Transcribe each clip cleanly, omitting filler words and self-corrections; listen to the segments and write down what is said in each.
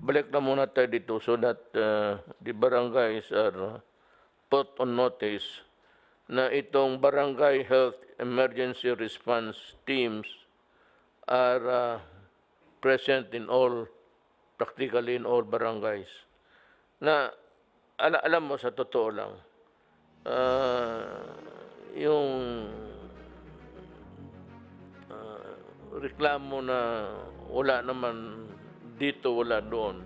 balik na muna tayo dito so that the barangays are put on notice na itong barangay health emergency response teams are present in all, practically in all barangays. Na alam mo, sa totoo lang, yung reklamo na wala naman dito, wala doon,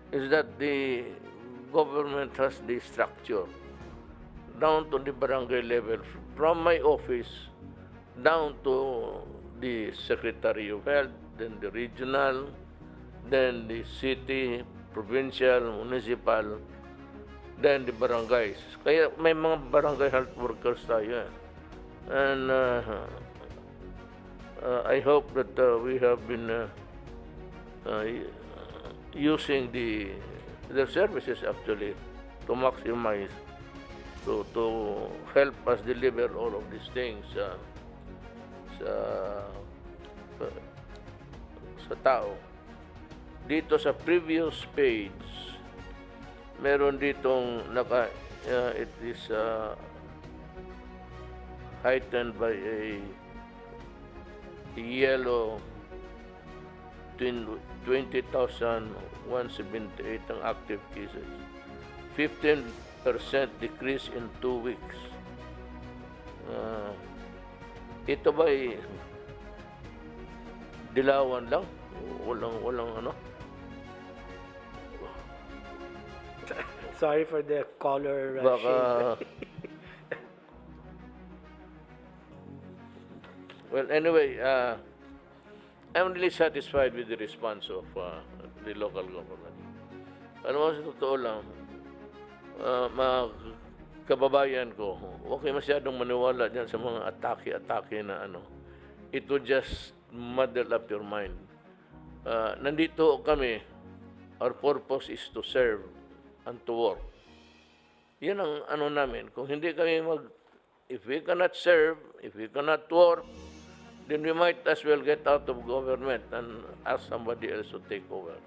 is that the government has the structure down to the barangay level, from my office down to the Secretary of Health, then the regional, then the city, provincial, municipal, then the barangays. Kaya may mga barangay health workers tayo. And I hope that we have been using their services actually to maximize, to help us deliver all of these things sa tao. Dito sa previous page, meron ditong it is heightened by a yellow 20,178 ang active cases. 15% decrease in 2 weeks. Ito ba'y dilawan lang? Walang ano? Sorry for the color Baka, well, anyway, I'm really satisfied with the response of the local government. Ano mo, sa totoo lang, mga kababayan ko, huwag kayo masyadong maniwala dyan sa mga atake-atake na ano. It would just muddle up your mind. Nandito kami, our purpose is to serve and to work. Yan ang ano namin. Kung hindi kami if we cannot serve, if we cannot work, then we might as well get out of government and ask somebody else to take over.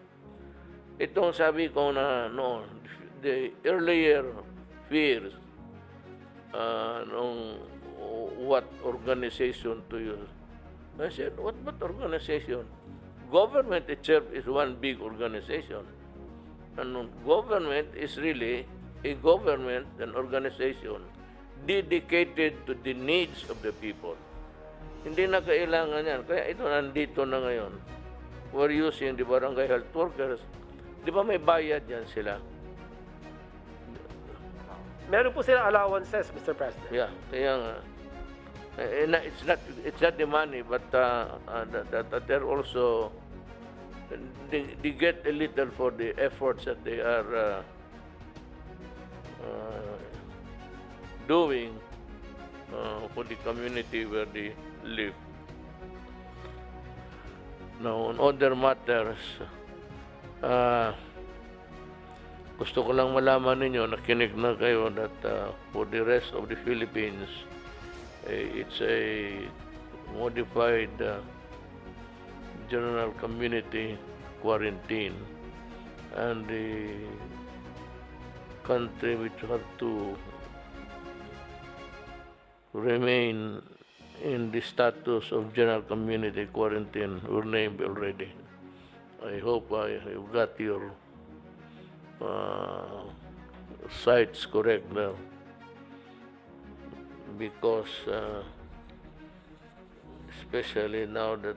Itong sabi ko na noon, the earlier fears, what organization to use. I said, what organization? Government itself is one big organization. And government is really a government, an organization dedicated to the needs of the people. Hindi na kailangan yan. Kaya ito nandito na ngayon. We're using the barangay health workers. Di ba may bayad yan sila? Meron po silang allowances, Mr. President. Yeah, kaya nga. It's not the money, but that they're also, they get a little for the efforts that they are doing for the community where they live. Now, on other matters, gusto ko lang malaman ninyo, nakinig na kayo that for the rest of the Philippines, it's a modified general community quarantine, and the country which have to remain in the status of general community quarantine were named already. I hope I have got your sites correct now, because especially now that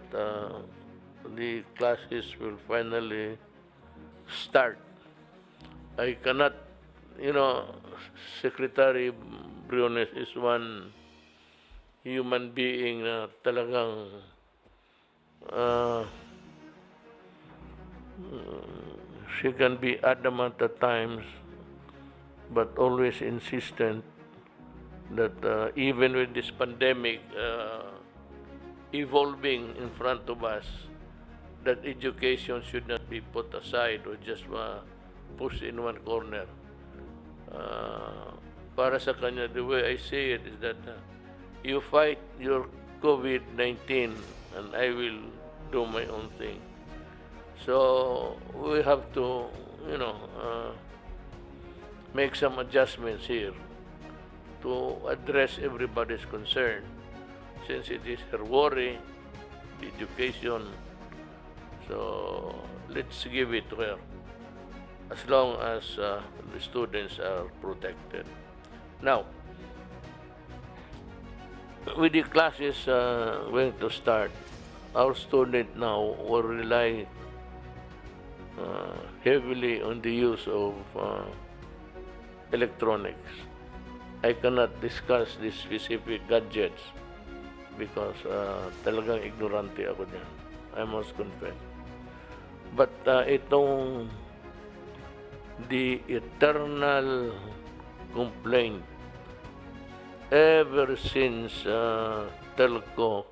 the classes will finally start, I cannot, Secretary Briones is one human being na talagang she can be adamant at times, but always insistent that even with this pandemic evolving in front of us, that education should not be put aside or just pushed in one corner. Para sa kanya, the way I see it is that you fight your COVID-19 and I will do my own thing. So we have to, you know, make some adjustments here to address everybody's concern, since it is her worry, the education. So let's give it to her, as long as the students are protected. Now, with the classes going to start, our student now will rely heavily on the use of electronics. I cannot discuss the specific gadgets because talagang ignorante ako dyan. I must confess. But itong the eternal complaint ever since telco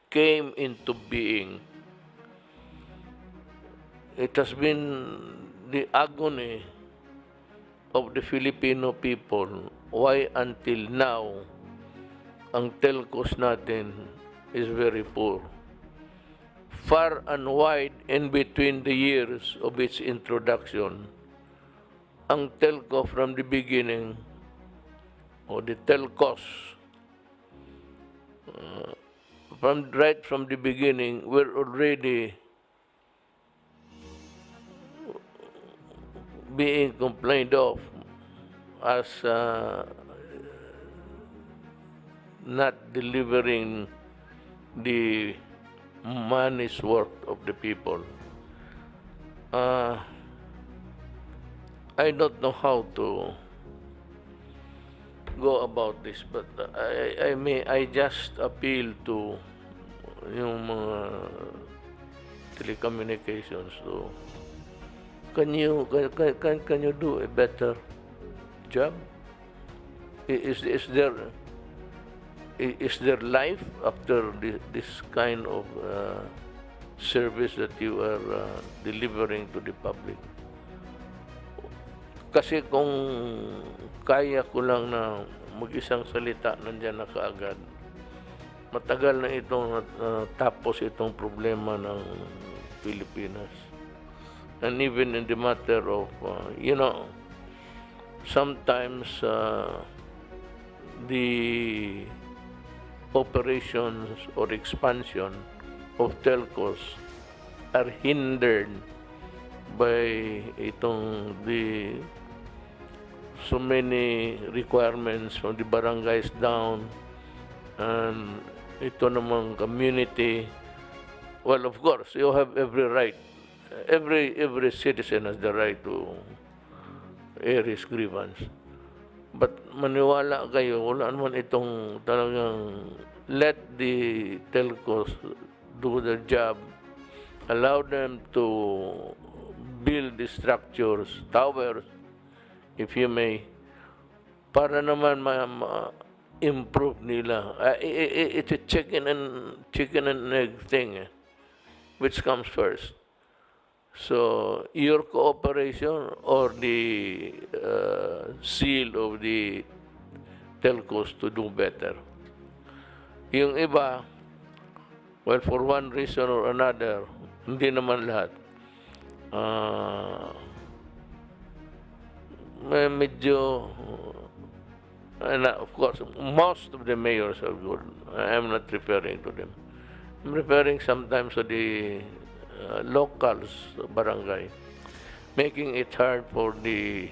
came into being, it has been the agony of the Filipino people. Why until now, ang telcos natin is very poor. Far and wide in between the years of its introduction, ang telco from the beginning, or the telcos, right from the beginning, were already being complained of as not delivering the money's worth of the people. I don't know how to go about this, but I just appeal to yung mga telecommunications to can you do a better job? Is there life after this kind of service that you are delivering to the public? Kasi kung kaya ko lang na mag-isang salita, nandiyan na kaagad, matagal na itong tapos itong problema ng Pilipinas. And even in the matter of, sometimes the operations or expansion of telcos are hindered by the so many requirements from the barangays down, and ito namang community. Well, of course, you have every right. Every citizen has the right to air his grievance. But maniwala kayo, wala naman itong talagang let the telcos do their job, allow them to build the structures, towers, if you may, para naman ma-improve nila. It's a chicken and egg thing, which comes first. So, your cooperation or the seal of the telcos to do better. Yung iba, well, for one reason or another, hindi naman lahat. Medyo, and of course, most of the mayors are good. I am not referring to them. I'm referring sometimes to the locals, barangay, making it hard for the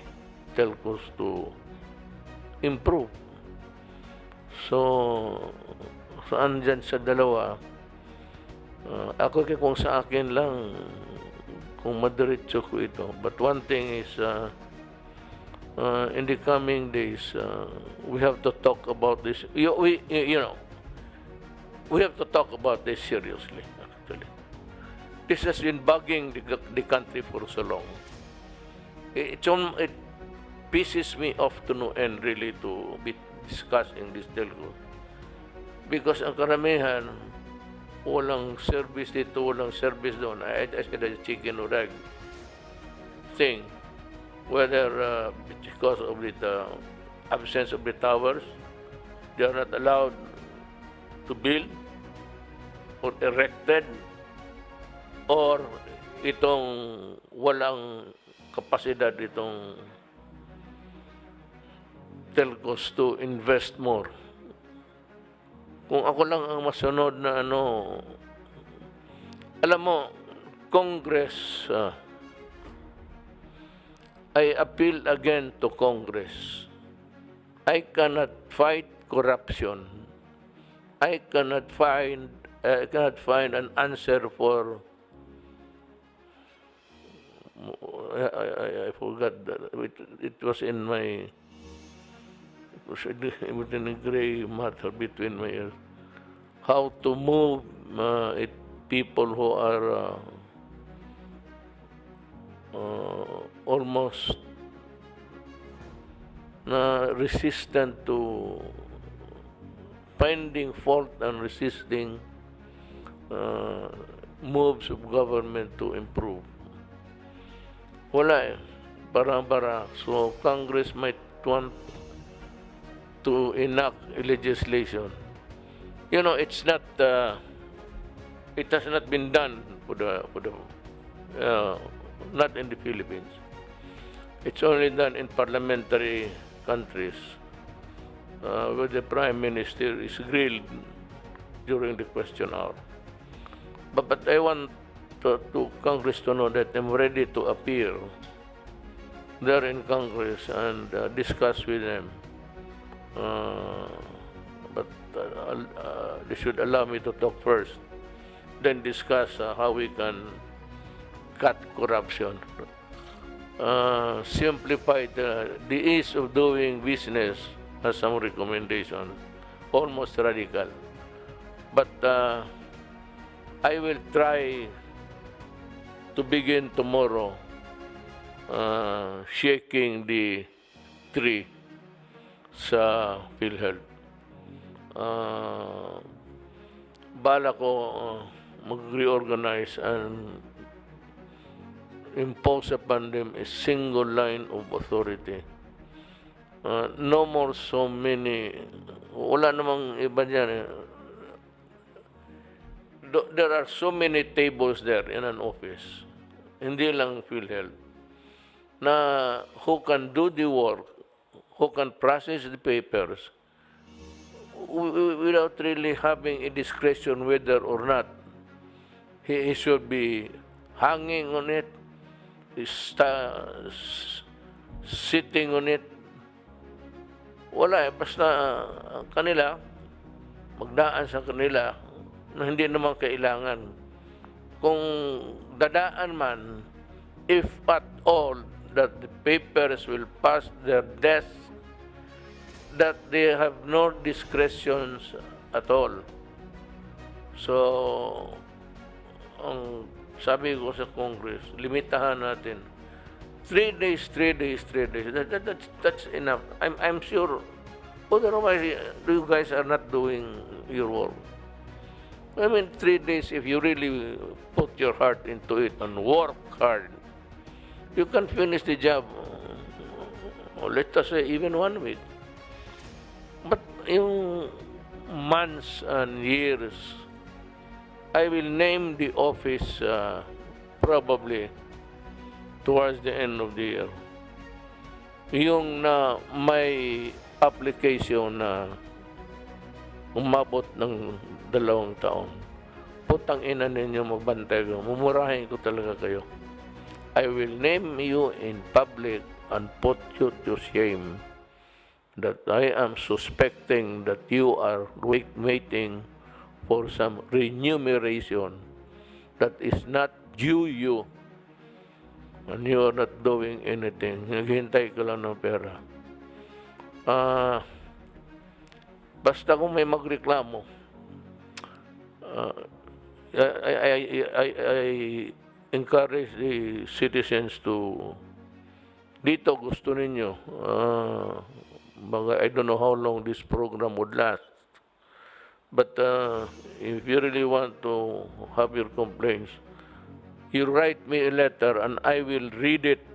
telcos to improve. So andyan sa dalawa, ako kung sa akin lang, kung madiretso ko ito. But one thing is, in the coming days, we have to talk about this. We have to talk about this seriously, actually. This has been bugging the country for so long. It pisses me off to no end, really, to be discussing this telco. Because ang karamihan, walang service dito, walang service doon. I said a chicken or egg thing. Whether because of the absence of the towers, they are not allowed to build or erected, or itong walang kapasidad itong telcos to invest more. Kung ako lang ang masunod na alam mo, Congress, I appeal again to Congress. I cannot fight corruption. I cannot find an answer for. I forgot that it was in my. It was within a gray matter between my ears. How to move people who are almost resistant to finding fault and resisting moves of government to improve. Wala eh. Bara-bara. So Congress might want to enact legislation. You know, it's not. It has not been done not in the Philippines. It's only done in parliamentary countries where the Prime Minister is grilled during the question hour. But I want to Congress to know that I'm ready to appear there in Congress and discuss with them. But they should allow me to talk first, then discuss how we can cut corruption, simplify the ease of doing business, has some recommendations, almost radical. But I will try to begin tomorrow shaking the tree sa PhilHealth. Bala ko mag-reorganize and impose upon them a single line of authority. No more so many, wala namang iba dyan eh. There are so many tables there in an office, hindi lang PhilHealth, na who can do the work, who can process the papers, without really having a discretion whether or not he should be hanging on it, sitting on it. Wala eh, basta kanila, magdaan sa kanila na hindi naman kailangan. Kung dadaan man, if at all, that the papers will pass their desk, that they have no discretions at all. So, ang sabi ko sa Congress, limitahan natin. 3 days. That's enough. I'm sure. Otherwise, you guys are not doing your work. I mean, 3 days, if you really put your heart into it and work hard, you can finish the job, let us say, even 1 week. But in months and years, I will name the office probably towards the end of the year. Yung na may application na umabot ng 2 taon. Putang ina ninyo, magbantay ko. Mumurahin ko talaga kayo. I will name you in public and put you to shame that I am suspecting that you are waiting for some remuneration that is not due you, and you are not doing anything. Naghihintay ka lang ng pera. Basta kung may magreklamo, I encourage the citizens to, dito gusto ninyo, I don't know how long this program would last, but if you really want to have your complaints, you write me a letter and I will read it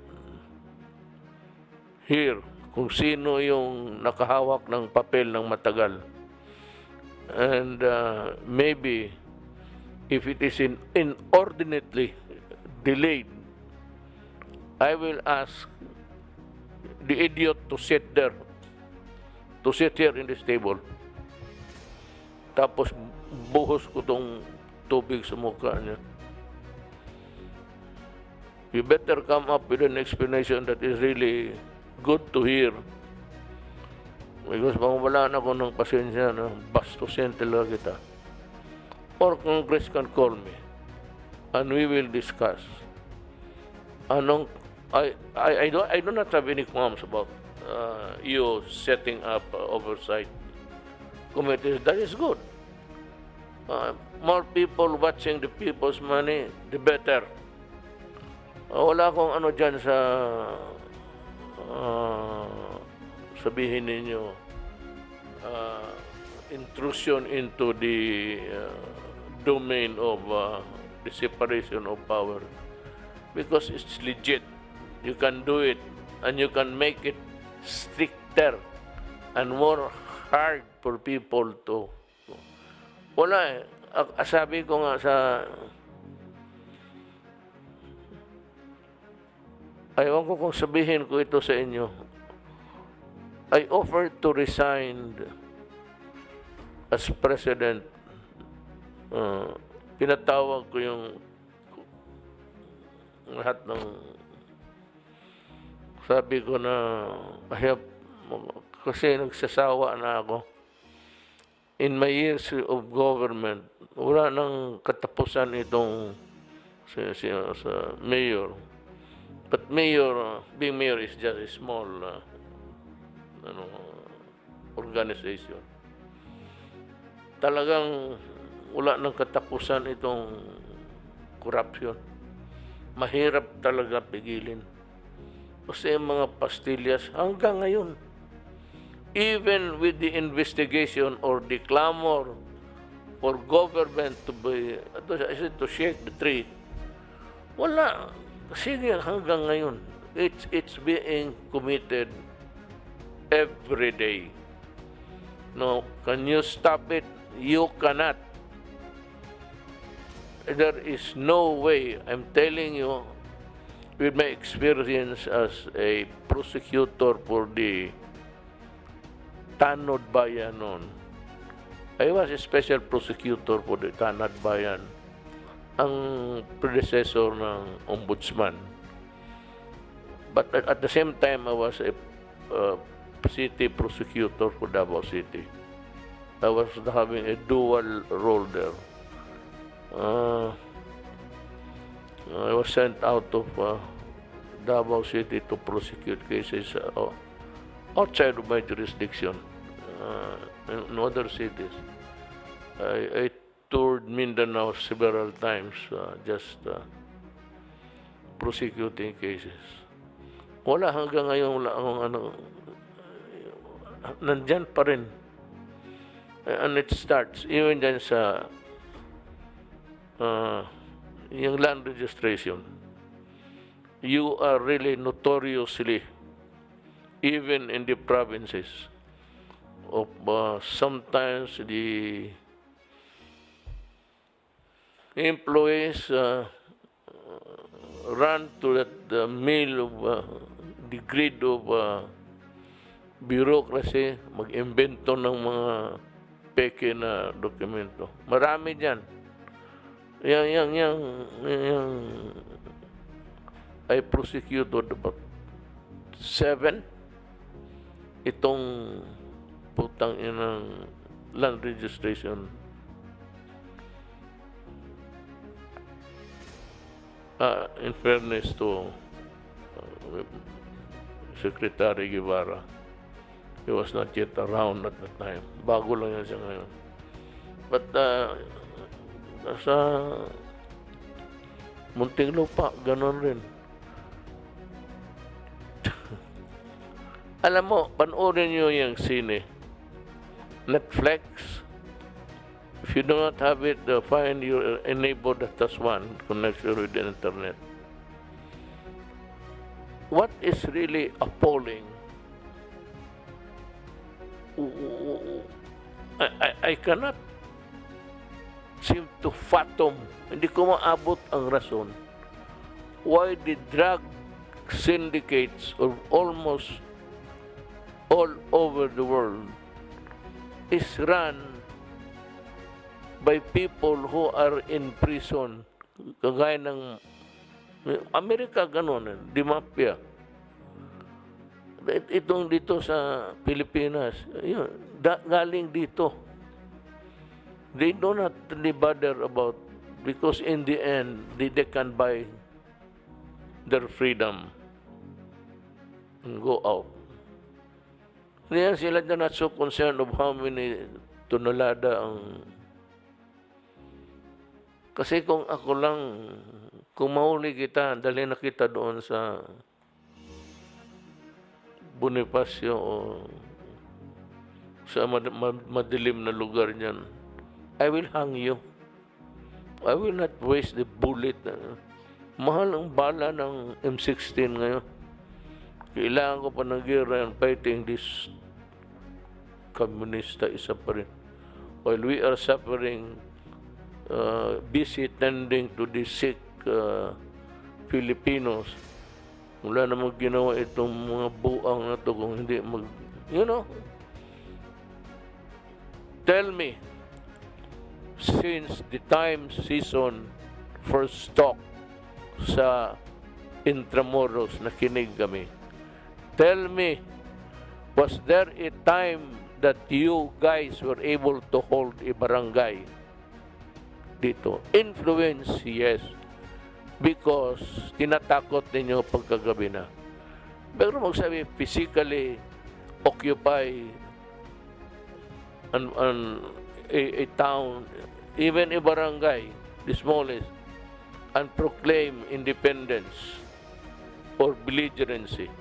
here kung sino yung nakahawak ng papel ng matagal. And maybe if it is inordinately delayed, I will ask the idiot to sit here in this table. Tapos buhos ko tong tubig sa mukha niya. You better come up with an explanation that is really good to hear. Because bang wala na ako ng pasensya na bastusin talaga kita. Or Congress can call me and we will discuss. I do not have any qualms about you setting up oversight committees. That is good. More people watching the people's money, the better. Wala akong ano dyan sa sabihin ninyo intrusion into the domain of the separation of power, because it's legit. You can do it and you can make it stricter and more hard for people to wala sabi ko nga sa ayaw ko kung sabihin ko ito sa inyo. I offered to resign as president. Pinatawag ko yung lahat ng sabi ko na kasi nagsasawa na ako. In my years of government, wala nang katapusan itong sa mayor. But being mayor is just a small organization. Talagang wala nang katapusan itong corruption. Mahirap talaga pigilin. Kasi mga pastillas hanggang ngayon, even with the investigation or the clamor for government to shake the tree, wala. Sige, hanggang ngayon, it's being committed every day. No, can you stop it? You cannot. There is no way. I'm telling you, with my experience as a prosecutor for the Tanod Bayan noon, I was a special prosecutor for the Tanod Bayan, ang predecessor ng ombudsman. But at the same time, I was a city prosecutor for Davao City. I was having a dual role there. I was sent out of Davao City to prosecute cases outside of my jurisdiction in other cities. I toured Mindanao several times, just prosecuting cases. Wala hanggang ngayon, wala akong nandyan pa rin. And it starts, even dyan sa yung land registration. You are really notoriously, even in the provinces, of sometimes the employees run to the mill of the grid of bureaucracy, mag-invento ng mga peke na dokumento. Marami dyan. I prosecuted about 7 itong putang inang land registration. In fairness to Secretary Guevara, he was not yet around at that time. Bago lang yan siya ngayon. But sa Muntinlupa, ganon rin. Alam mo, panoorin nyo yung sine. Netflix. If you do not have it, find your neighbor that has one connection with the internet. What is really appalling, I cannot seem to fathom, hindi ko maabot ang rason why the drug syndicates of almost all over the world is run by people who are in prison. Kagaya ng Amerika, ganun, di mafia. Itong dito sa Pilipinas, yun, galing dito. They do not really bother about, because in the end, they can buy their freedom and go out. Hindi sila not so concerned of how many tonelada ang... Kasi kung ako lang, kung mahuli kita, dali na kita doon sa Bonifacio o sa madilim na lugar niyan, I will hang you. I will not waste the bullet. Mahal ang bala ng M16 ngayon. Kailangan ko pa ng gera and fighting this komunista isa pa rin. While we are suffering, busy tending to the sick Filipinos, wala namang ginawa itong mga buang na to kung hindi tell me, since the time season first stock sa Intramuros, nakinig kami. Tell me, was there a time that you guys were able to hold a barangay dito? Influence, yes. Because tinatakot ninyo pagkagabi na. Pero magsabi, physically occupy a town, even a barangay, the smallest, and proclaim independence or belligerency.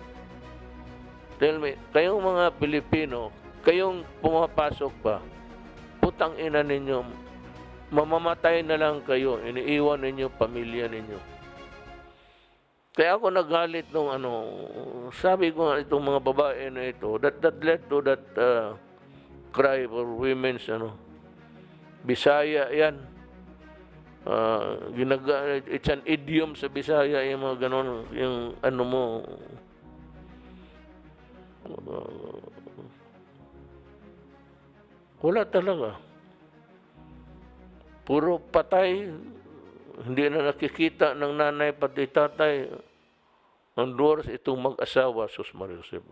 Tell me, kayong mga Pilipino, kayong pumapasok pa, putang ina ninyo, mamamatay na lang kayo, iniiwan ninyo pamilya ninyo. Kaya ako nagalit nung sabi ko nga itong mga babae na ito, that led to that cry for women's Bisaya yan. It's an idiom sa Bisaya, yung mga ganon, yung mo, wala talaga. Puro patay, hindi na nakikita ng nanay pati tatay. Ang doors itong mag-asawa, Sus Maria Josep.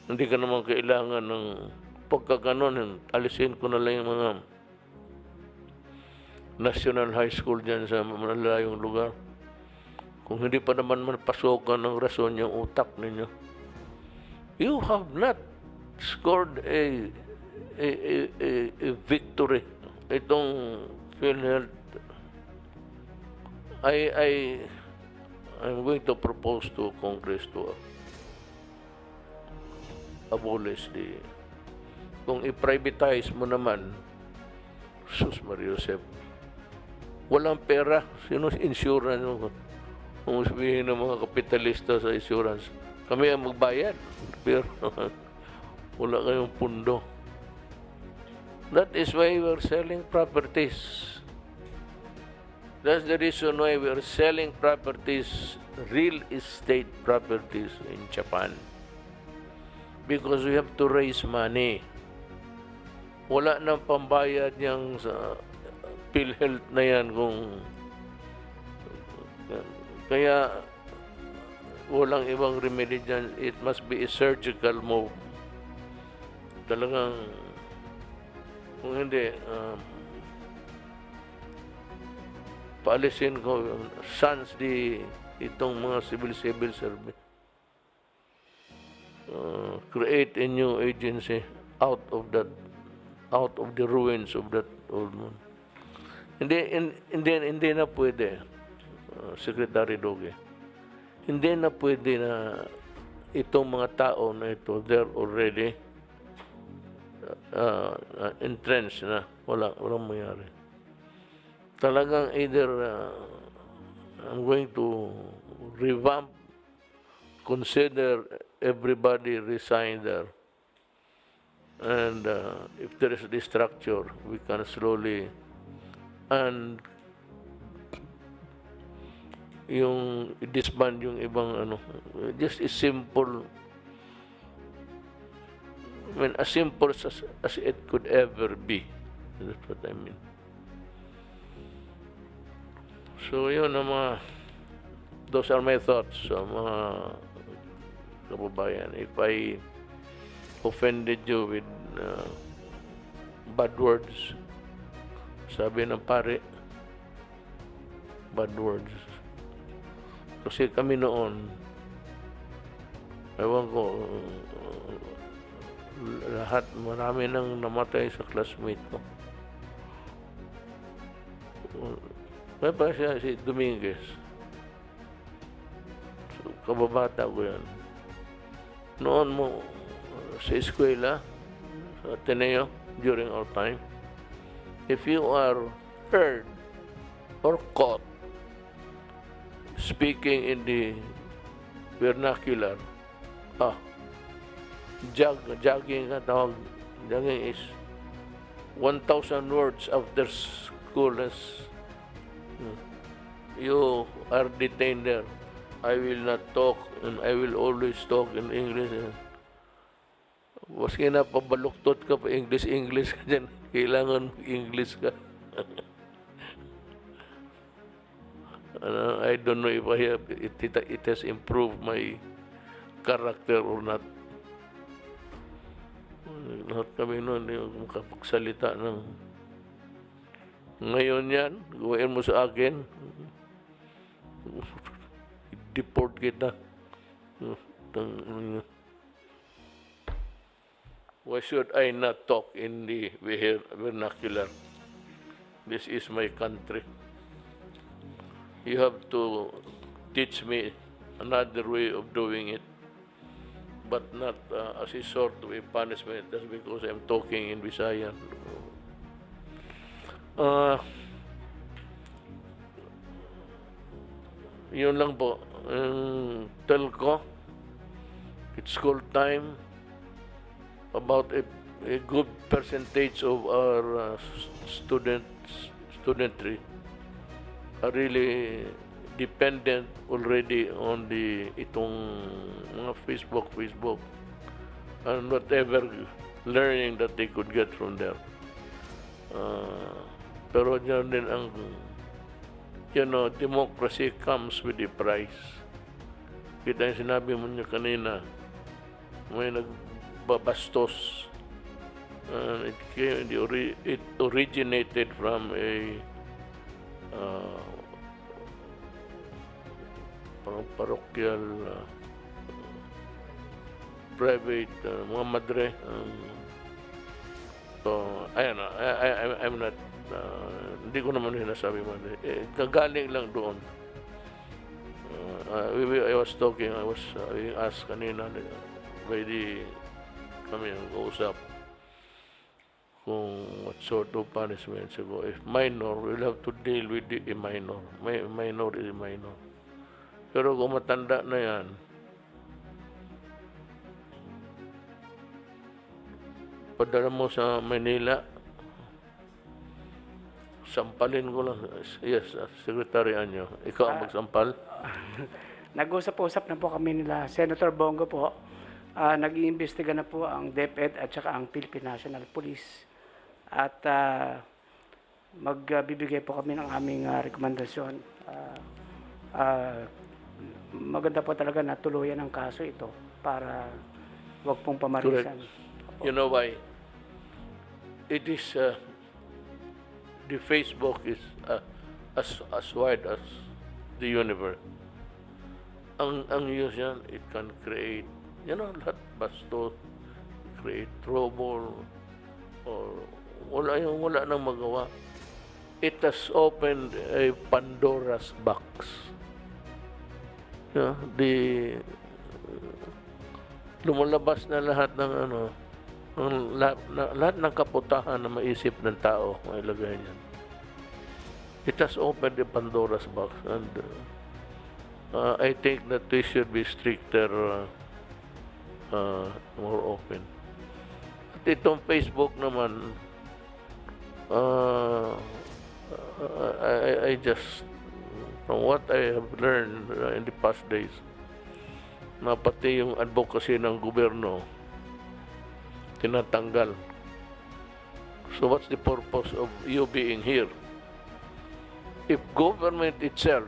Hindi ka naman kailangan ng pagkaganon. Alisin ko na lang yung mga national high school dyan sa malalayong lugar. Kung hindi pa naman pasokan ng rason yung utak ninyo. You have not scored a victory. Itong PhilHealth, I'm going to propose to Congress to abolish kung i-privatize mo naman, Sus Maria Josep, walang pera. Sino insurance mo? Kung sabihin ng mga kapitalista sa insurance, kami ang magbayad, pero wala kayong pundo. That is why we are selling properties. That's the reason why we are selling properties, real estate properties in Japan. Because we have to raise money. Wala nang pambayad niyang sa PhilHealth na yan kaya walang ibang remedy dyan. It must be a surgical move. Talagang kung hindi, paalisin ko sans itong mga civil service. Create a new agency out of the ruins of that old one. Hindi na pwede, Secretary Doge. Hindi na pwede na itong mga tao na ito, they're already entrenched na. Walang mayari. Talagang either I'm going to revamp, consider everybody resign there. And if there is a structure, we can slowly, and yung i-disband yung ibang ano. Just a simple, I mean, as simple as it could ever be. That's what I mean. So yun ang mga, those are my thoughts sa mga kababayan. If I offended you with bad words, sabi ng pare, bad words. Kasi kami noon, ewan ko, lahat, marami nang namatay sa classmate ko. May pa siya, si Dominguez. So, kababata ko yan. Noon mo, sa eskwela, sa Ateneo, during our time, if you are heard or caught speaking in the vernacular, jogging ka tawag. Jogging is 1,000 words after school. You are detained there. I will not talk and I will always talk in English. Maski na pabaluktot ka pa English ka dyan, kailangan English ka. I don't know if it has improved my character or not. Lahat kami noon yung makapagsalita ng ngayon yan, gawin mo sa akin, deport kita. Why should I not talk in the vernacular? This is my country. You have to teach me another way of doing it, but not as a sort of a punishment just because I'm talking in Visayan. Yun lang po. Telco, it's school time. About a good percentage of our studentry are really dependent already on itong mga Facebook and whatever learning that they could get from there. Pero dyan din ang, democracy comes with a price. Kita yung sinabi mo niya kanina, may nagbabastos. It originated from a parochial private mga madre. So, ayan, I'm not, hindi ko naman sinasabi madre. Gagaling lang doon. I was being asked kanina by kami nag-uusap kung what sort of punishment. So, if minor, we'll have to deal with a minor. Minor is a minor. Pero kung matanda na yan, padala mo sa Manila, sampalin ko lang. Yes, Secretary Anyo. Ikaw ang magsampal? Nag-usap-usap na po kami nila Senator Bongo po. Nag-iimbestiga na po ang DepEd at saka ang Philippine National Police. At magbibigay po kami ng aming rekomendasyon. Maganda po talaga na tuluyan ang kaso ito para wag pong pamarisan. Correct. You know why? It is the Facebook is as wide as the universe. Ang use yan, it can create, lahat basto, create trouble, or wala nang magawa. It has opened a Pandora's box. Lumalabas na lahat ng lahat ng kaputahan na maisip ng tao, mailagay niyan. It has opened the Pandora's box, and I think that we should be stricter, more open. At itong Facebook naman, I just from what I have learned in the past days, na pati yung advocacy ng gobyerno tinatanggal. So what's the purpose of you being here? If government itself,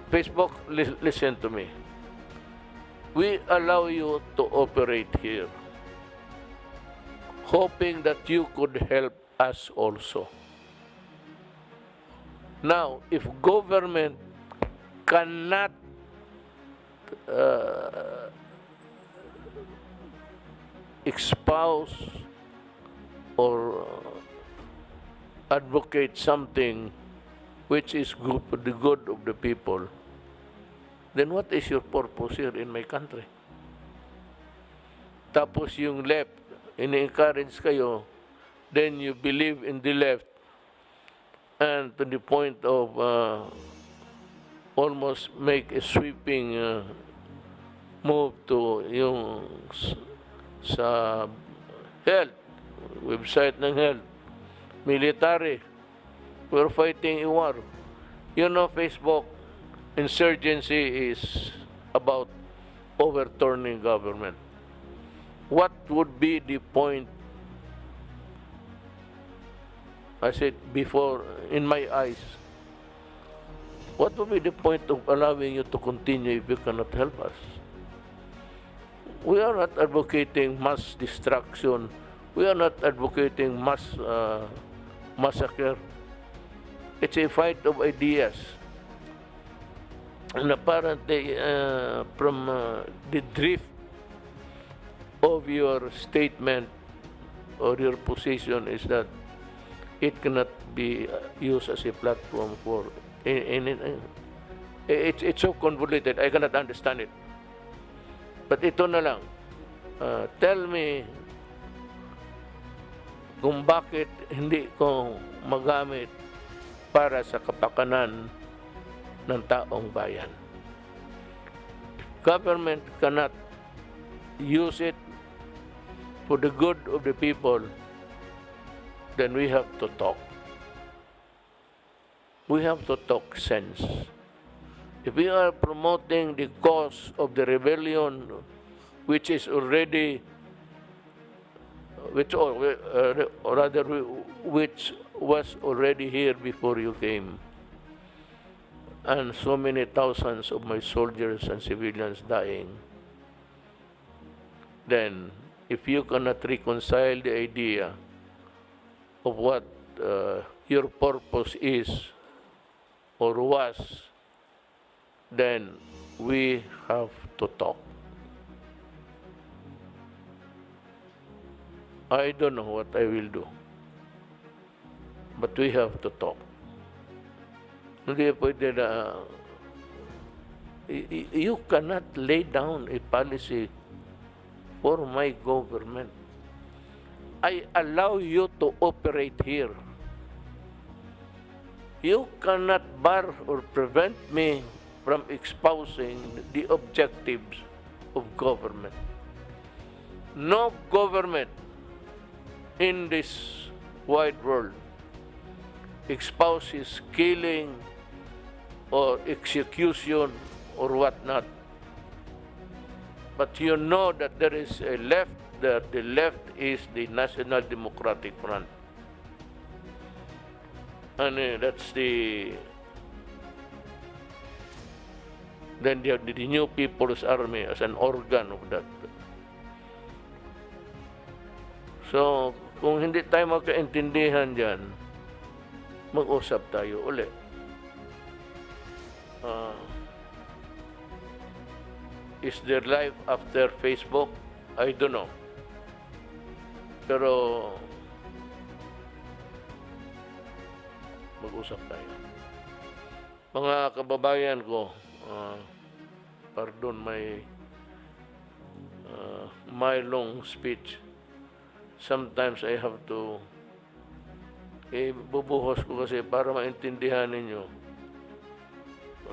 Facebook, listen to me. We allow you to operate here, hoping that you could help us also. Now, if government cannot espouse or advocate something which is good for the good of the people, then what is your purpose here in my country? Tapos yung left, ini-encourage kayo, then you believe in the left, and to the point of almost make a sweeping move to yung sa health, website ng health, military, we're fighting a war. You know, Facebook, insurgency is about overturning government. What would be the point? I said before, in my eyes, what would be the point of allowing you to continue if you cannot help us? We are not advocating mass destruction. We are not advocating mass massacre. It's a fight of ideas. And apparently, from the drift of your statement or your position is that it cannot be used as a platform for it's so convoluted, I cannot understand it. But ito na lang, tell me kung bakit hindi ko magamit para sa kapakanan ng taong bayan. Government cannot use it for the good of the people, then we have to talk. We have to talk sense. If we are promoting the cause of the rebellion, which is already, which was already here before you came, and so many thousands of my soldiers and civilians dying, then if you cannot reconcile the idea of what your purpose is or was, then we have to talk. I don't know what I will do, but we have to talk. Hindi pwede na, you cannot lay down a policy for my government. I allow you to operate here. You cannot bar or prevent me from espousing the objectives of government. No government in this wide world espouses killing or execution or whatnot. But you know that there is a left, that the left is the National Democratic Front. And that's the, then they have the New People's Army as an organ of that. So, kung hindi tayo magkaintindihan dyan, mag-usap tayo ulit. Is there life after Facebook? I don't know. Pero, mag-usap tayo. Mga kababayan ko, pardon my long speech. Sometimes I have to bubuhos ko kasi para maintindihan ninyo.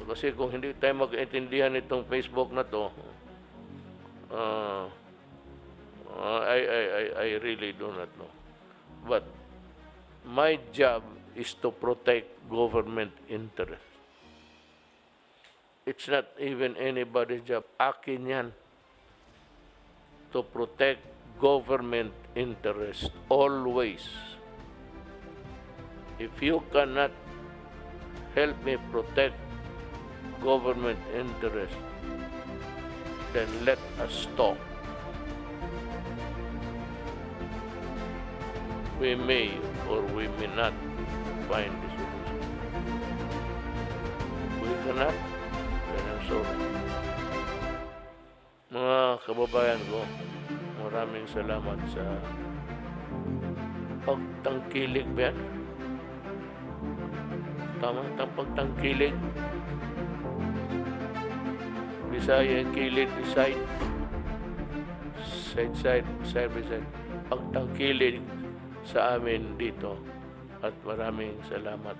Kasi kung hindi tayo mag-intindihan itong Facebook na to, I really do not know. But my job is to protect government interest. It's not even anybody's job. Akin yan. To protect government interest always. If you cannot help me protect government interest, then let us talk. We may or we may not find the solution. We cannot, then I'm sorry. Mga kababayan ko, maraming salamat sa pagtangkilig ba yan? Tama, pagtangkilig. Bisaya, kilid, side by side. Pagtangkilig sa amin dito. At maraming salamat.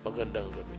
Magandang gabi.